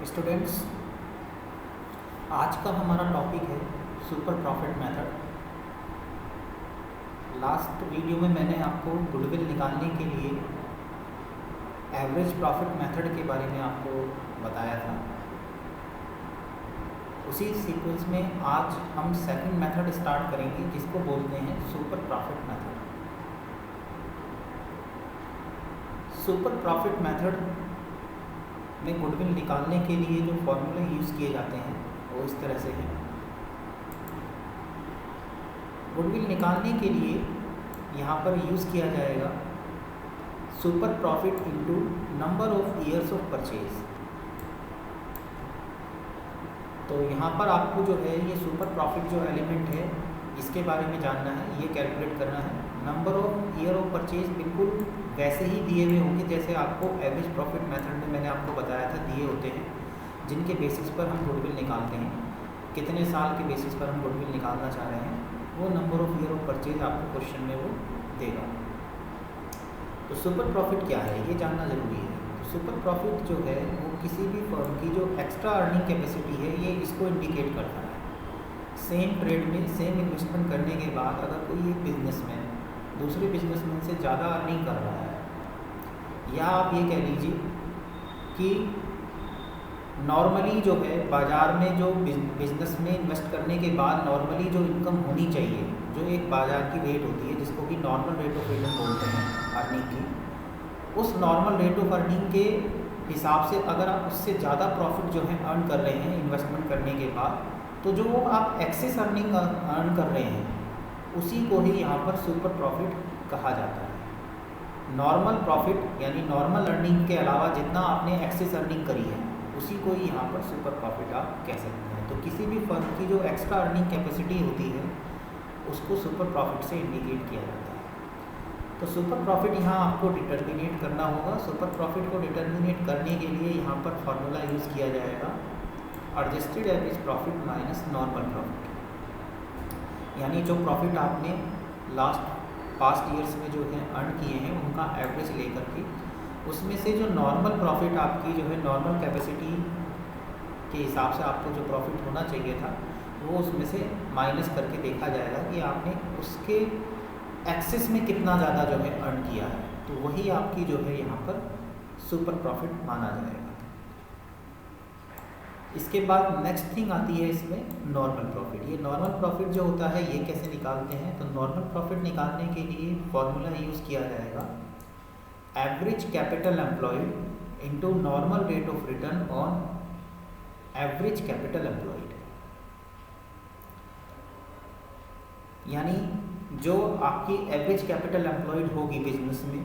Students, आज का हमारा टॉपिक है super profit method. Last video में मैंने आपको गुडविल निकालने के लिए एवरेज प्रॉफिट मेथड के बारे में आपको बताया था। उसी सीक्वेंस में आज हम सेकंड मेथड स्टार्ट करेंगे, जिसको बोलते हैं super profit method. Super profit method में गुडविल निकालने के लिए जो फॉर्मूले यूज़ किए जाते हैं वो इस तरह से हैं। गुडविल निकालने के लिए यहाँ पर यूज़ किया जाएगा super profit into number of years of purchase. तो यहाँ पर आपको जो है ये सुपर प्रॉफिट जो एलिमेंट है इसके बारे में जानना है, ये कैलकुलेट करना है। Number of year of purchase बिल्कुल वैसे ही दिए हुए होंगे जैसे आपको एवरेज प्रॉफिट मेथड में मैंने आपको बताया था दिए होते हैं, जिनके बेसिस पर हम गुडविल निकालते हैं। कितने साल के बेसिस पर हम गुडविल निकालना चाह रहे हैं, वो number of year of purchase आपको क्वेश्चन में वो देगा। तो सुपर प्रॉफिट क्या है ये जानना ज़रूरी है। तो सुपर प्रॉफिट जो है वो किसी भी फर्म की जो एक्स्ट्रा अर्निंग कैपेसिटी है ये इसको इंडिकेट करता है। सेम ट्रेड में सेम इन्वेस्टमेंट करने के बाद अगर कोई एक बिजनेसमैन दूसरे बिजनेसमैन से ज़्यादा अर्निंग कर रहा है, या आप ये कह लीजिए कि नॉर्मली जो है बाज़ार में जो बिजनेस में इन्वेस्ट करने के बाद नॉर्मली जो इनकम होनी चाहिए, जो एक बाज़ार की रेट होती है जिसको कि नॉर्मल रेट ऑफ रिटर्न बोलते हैं अर्निंग की, उस नॉर्मल रेट ऑफ अर्निंग के हिसाब से अगर आप उससे ज़्यादा प्रॉफिट जो है अर्न कर रहे हैं इन्वेस्टमेंट करने के बाद, तो जो आप एक्सेस अर्निंग अर्न कर रहे हैं उसी को ही यहाँ पर सुपर प्रॉफिट कहा जाता है। नॉर्मल प्रॉफिट यानी नॉर्मल अर्निंग के अलावा जितना आपने एक्सेस अर्निंग करी है उसी को ही यहाँ पर सुपर प्रॉफिट आप कह सकते हैं। तो किसी भी फर्म की जो एक्स्ट्रा अर्निंग कैपेसिटी होती है उसको सुपर प्रॉफिट से इंडिकेट किया जाता है। तो सुपर प्रॉफिट यहाँ आपको डिटर्मिनेट करना होगा। सुपर प्रॉफिट को डिटर्मिनेट करने के लिए यहाँ पर फॉर्मूला यूज़ किया जाएगा adjusted average profit minus normal profit. यानी जो प्रॉफिट आपने पास्ट ईयर्स में जो है अर्न किए हैं उनका एवरेज लेकर के उसमें से जो नॉर्मल प्रॉफिट आपकी जो है नॉर्मल कैपेसिटी के हिसाब से आपको जो प्रॉफिट होना चाहिए था वो उसमें से माइनस करके देखा जाएगा कि आपने उसके एक्सेस में कितना ज़्यादा जो है अर्न किया है। तो वही आपकी जो है यहाँ पर सुपर प्रॉफिट माना जाएगा। इसके बाद नेक्स्ट थिंग आती है इसमें नॉर्मल प्रॉफिट। ये नॉर्मल प्रॉफिट जो होता है ये कैसे निकालते हैं, तो नॉर्मल प्रॉफिट निकालने के लिए फॉर्मूला यूज़ किया जाएगा average capital employed into normal rate of return on average capital employed. यानी जो आपकी एवरेज कैपिटल एम्प्लॉयड होगी बिजनेस में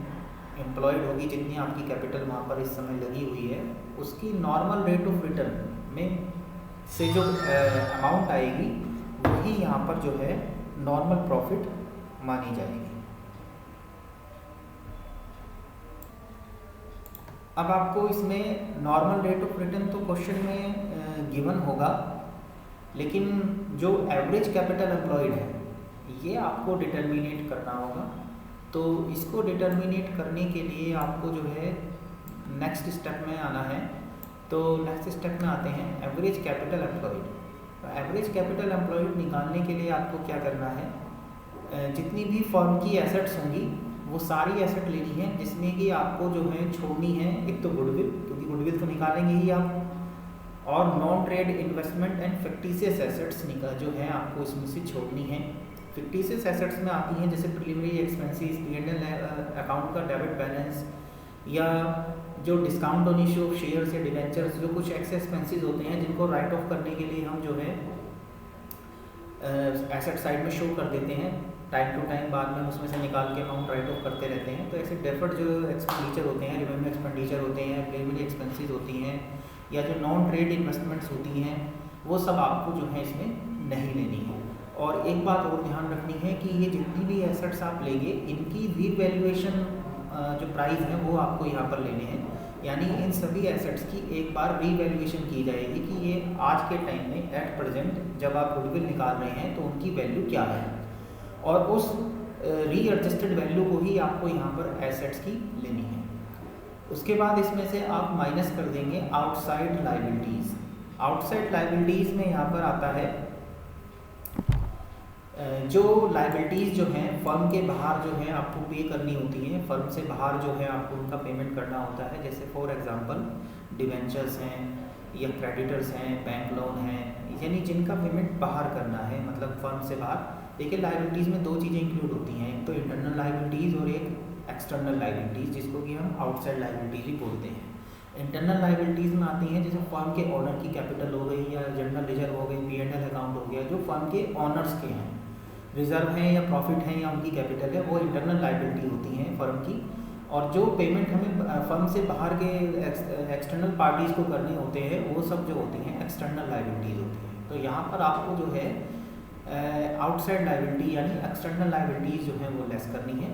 एम्प्लॉयड होगी, जितनी आपकी कैपिटल वहाँ पर इस समय लगी हुई है, उसकी नॉर्मल रेट ऑफ रिटर्न में से जो अमाउंट आएगी वही यहाँ पर जो है नॉर्मल प्रॉफिट मानी जाएगी। अब आपको इसमें नॉर्मल रेट ऑफ रिटर्न तो क्वेश्चन में गिवन होगा, लेकिन जो एवरेज कैपिटल एम्प्लॉयड है ये आपको डिटर्मिनेट करना होगा। तो इसको डिटर्मिनेट करने के लिए आपको जो है नेक्स्ट स्टेप में आना है। तो नेक्स्ट स्टेप में आते हैं एवरेज कैपिटल एम्प्लॉयड। तो एवरेज कैपिटल एम्प्लॉयड निकालने के लिए आपको क्या करना है, जितनी भी फर्म की एसेट्स होंगी वो सारी एसेट लेनी है जिसमें कि आपको जो है छोड़नी है एक तो गुडविल, क्योंकि गुडविल तो निकालेंगे ही आप, और non trade investment and fictitious assets जो है आपको इसमें से छोड़नी है। फिक्टिशियस एसेट्स में आती हैं जैसे प्रीलिमिनरी एक्सपेंसेस, P&L अकाउंट का डेबिट बैलेंस, या जो discount on issue of shares या डिवेंचर्स, जो कुछ एक्स एक्सपेंसेस होते हैं जिनको राइट ऑफ करने के लिए हम जो है एसेट साइड में शो कर देते हैं, टाइम टू टाइम बाद में उसमें से निकाल के अमाउंट राइट ऑफ करते रहते हैं। तो ऐसे डेफर्ड जो एक्सपेंडिचर होते हैं, रिमेम्बर एक्सपेंडिचर होते हैं, प्रीलिमिनरी एक्सपेंसेस होती हैं, या जो नॉन ट्रेड इन्वेस्टमेंट्स होती हैं, वो सब आपको जो है इसमें नहीं लेनी है। और एक बात और ध्यान रखनी है कि ये जितनी भी एसेट्स आप लेंगे इनकी रीवैल्यूएशन जो प्राइस है वो आपको यहाँ पर लेने हैं। यानी इन सभी एसेट्स की एक बार रीवैल्यूएशन की जाएगी कि ये आज के टाइम में एट प्रेजेंट जब आप गुडविल निकाल रहे हैं तो उनकी वैल्यू क्या है, और उस रीएडजस्टेड वैल्यू को ही आपको यहाँ पर एसेट्स की लेनी है। उसके बाद इसमें से आप माइनस कर देंगे आउटसाइड लायबिलिटीज़। आउटसाइड लायबिलिटीज़ में यहाँ पर आता है जो लायबिलिटीज़ जो हैं फर्म के बाहर जो है आपको पे करनी होती हैं, फर्म से बाहर जो है आपको उनका पेमेंट करना होता है। जैसे फॉर एग्जांपल डिवेंचर्स हैं या क्रेडिटर्स हैं, बैंक लोन हैं, यानी जिनका पेमेंट बाहर करना है, मतलब फर्म से बाहर। देखिए लायबिलिटीज़ में दो चीज़ें इंक्लूड होती हैं, एक तो इंटरनल लायबिलिटीज़ और एक एक्सटर्नल लायबिलिटीज़, जिसको कि हम आउटसाइड लायबिलिटीज़ भी बोलते हैं। इंटरनल लायबिलिटीज़ में आती हैं जैसे फर्म के ऑनर की कैपिटल हो गई या जनरल रिजर्व हो गई, P&L अकाउंट हो गया, जो फर्म के ऑनर्स के हैं, रिजर्व हैं या प्रॉफिट हैं या उनकी कैपिटल है, वो इंटरनल लायबिलिटी होती हैं फर्म की। और जो पेमेंट हमें फर्म से बाहर के एक्सटर्नल पार्टीज़ को करने होते हैं, वो सब जो होती हैं एक्सटर्नल लायबिलिटीज़ होती हैं। तो यहाँ पर आपको जो है आउटसाइड लायबिलिटी यानी एक्सटर्नल लायबिलिटीज़ जो हैं वो लेस करनी है।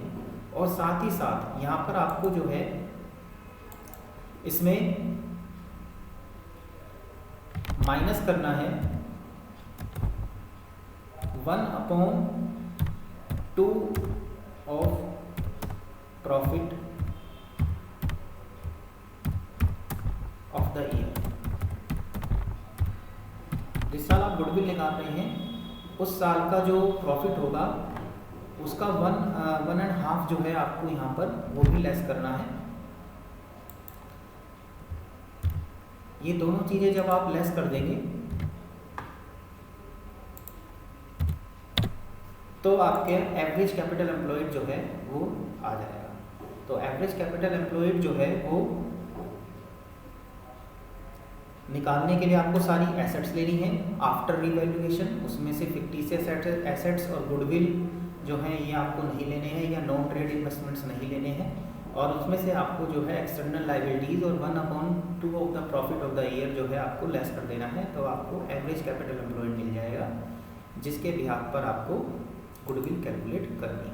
और साथ ही साथ यहाँ पर आपको जो है इसमें माइनस करना है 1/2 of profit of the year. जिस साल आप गुडविल निकाल रहे हैं उस साल का जो प्रॉफिट होगा उसका 1.5 जो है आपको यहाँ पर वो भी लेस करना है। ये दोनों चीज़ें जब आप लेस कर देंगे तो आपके एवरेज कैपिटल एम्प्लॉयड जो है वो आ जाएगा। तो एवरेज कैपिटल एम्प्लॉयड जो है वो निकालने के लिए आपको सारी एसेट्स लेनी है आफ्टर रिवैल्यूएशन। उसमें से फिक्टिशियस एसेट्स और गुडविल जो हैं ये आपको नहीं लेने हैं, या नॉन ट्रेड इन्वेस्टमेंट्स नहीं लेने हैं। और उसमें से आपको जो है एक्सटर्नल लायबिलिटीज़ और 1/2 of the profit of the year जो है आपको लेस कर देना है। तो आपको एवरेज कैपिटल एम्प्लॉयड मिल जाएगा, जिसके बिहाफ पर आपको गुडविल कैलकुलेट करनी है।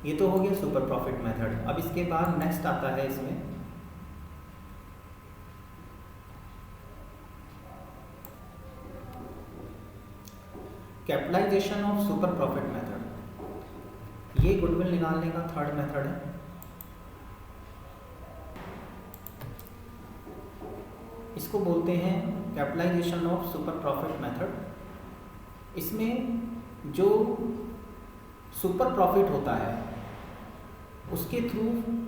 ये तो हो गया सुपर प्रॉफिट मेथड। अब इसके बाद नेक्स्ट आता है इसमें capitalization of super profit method. ये गुडविल निकालने का थर्ड मेथड है। इसको बोलते हैं capitalization of super profit method. इसमें जो सुपर प्रॉफिट होता है उसके through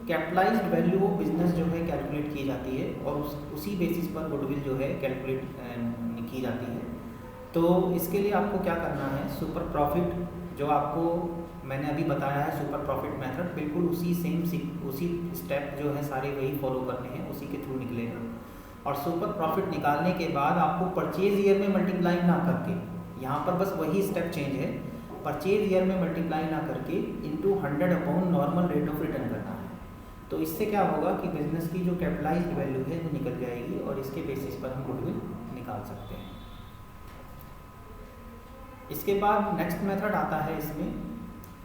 capitalized value of business जो है कैलकुलेट की जाती है, और उसी बेसिस पर गुडविल जो है कैलकुलेट की जाती है। तो इसके लिए आपको क्या करना है, सुपर प्रॉफिट जो आपको मैंने अभी बताया है सुपर प्रॉफिट मेथड, बिल्कुल उसी उसी स्टेप जो है सारे वही फॉलो करने हैं, उसी के थ्रू निकलेगा। और सुपर प्रॉफिट निकालने के बाद आपको परचेज ईयर में मल्टीप्लाई ना करके, यहाँ पर बस वही स्टेप चेंज है, परचेज ईयर में मल्टीप्लाई ना करके into 100 upon normal rate of return करना है। तो इससे क्या होगा कि बिजनेस की जो कैपिटलाइज्ड वैल्यू है वो निकल जाएगी, और इसके बेसिस पर हम गुडविल निकाल सकते हैं। इसके बाद नेक्स्ट मेथड आता है इसमें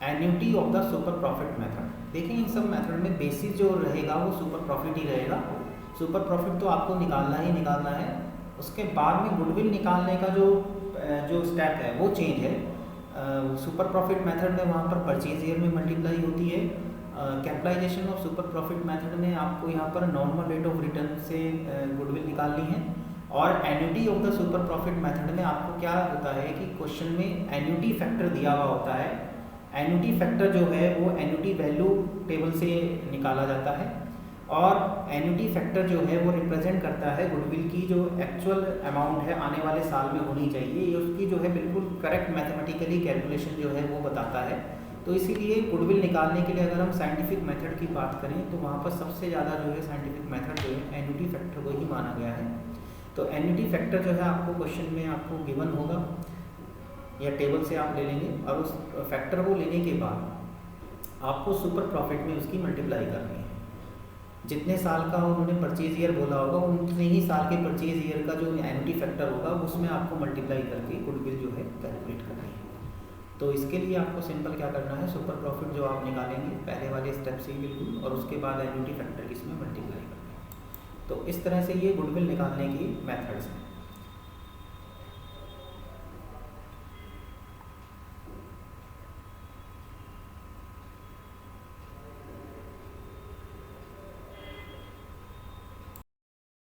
annuity of the super profit method. देखिए इन सब मेथड में बेसिस जो रहेगा वो सुपर प्रॉफिट ही रहेगा। सुपर प्रॉफिट तो आपको निकालना ही निकालना है। उसके बाद में गुडविल निकालने का जो स्टेप है वो चेंज है। सुपर प्रॉफिट मेथड में वहाँ पर परचेज ईयर में मल्टीप्लाई होती है। Capitalization of super profit method में आपको यहाँ पर नॉर्मल रेट ऑफ रिटर्न से गुडविल निकालनी है। और annuity of the super profit method में आपको क्या होता है कि क्वेश्चन में एन्युटी फैक्टर दिया हुआ होता है। एन्युटी फैक्टर जो है वो एन्युटी वैल्यू टेबल से निकाला जाता है, और एन्युटी फैक्टर जो है वो रिप्रेजेंट करता है गुडविल की जो एक्चुअल अमाउंट है आने वाले साल में होनी चाहिए, ये उसकी जो है बिल्कुल करेक्ट मैथमेटिकली कैलकुलेशन जो है वो बताता है। तो इसीलिए गुडविल निकालने के लिए अगर हम साइंटिफिक मेथड की बात करें तो वहाँ पर सबसे ज़्यादा जो है साइंटिफिक मेथड जो है एन्युटी फैक्टर को ही माना गया है। तो एन्युटी फैक्टर जो है आपको क्वेश्चन में आपको गिवन होगा या टेबल से आप ले लेंगे, और उस फैक्टर को लेने के बाद आपको सुपर प्रॉफिट में उसकी मल्टीप्लाई करनी है। जितने साल का उन्होंने परचेज ईयर बोला होगा उतने ही साल के परचेज ईयर का जो एन्युटी फैक्टर होगा उसमें आपको मल्टीप्लाई करके गुडविल जो है कैलकुलेट करनी है। तो इसके लिए आपको सिंपल क्या करना है, सुपर प्रॉफिट जो आप निकालेंगे पहले वाले स्टेप से ही बिल्कुल, और उसके बाद एन्युटी फैक्टर इसमें मल्टीप्लाई करना है। तो इस तरह से ये गुडविल निकालने की मेथड्स हैं।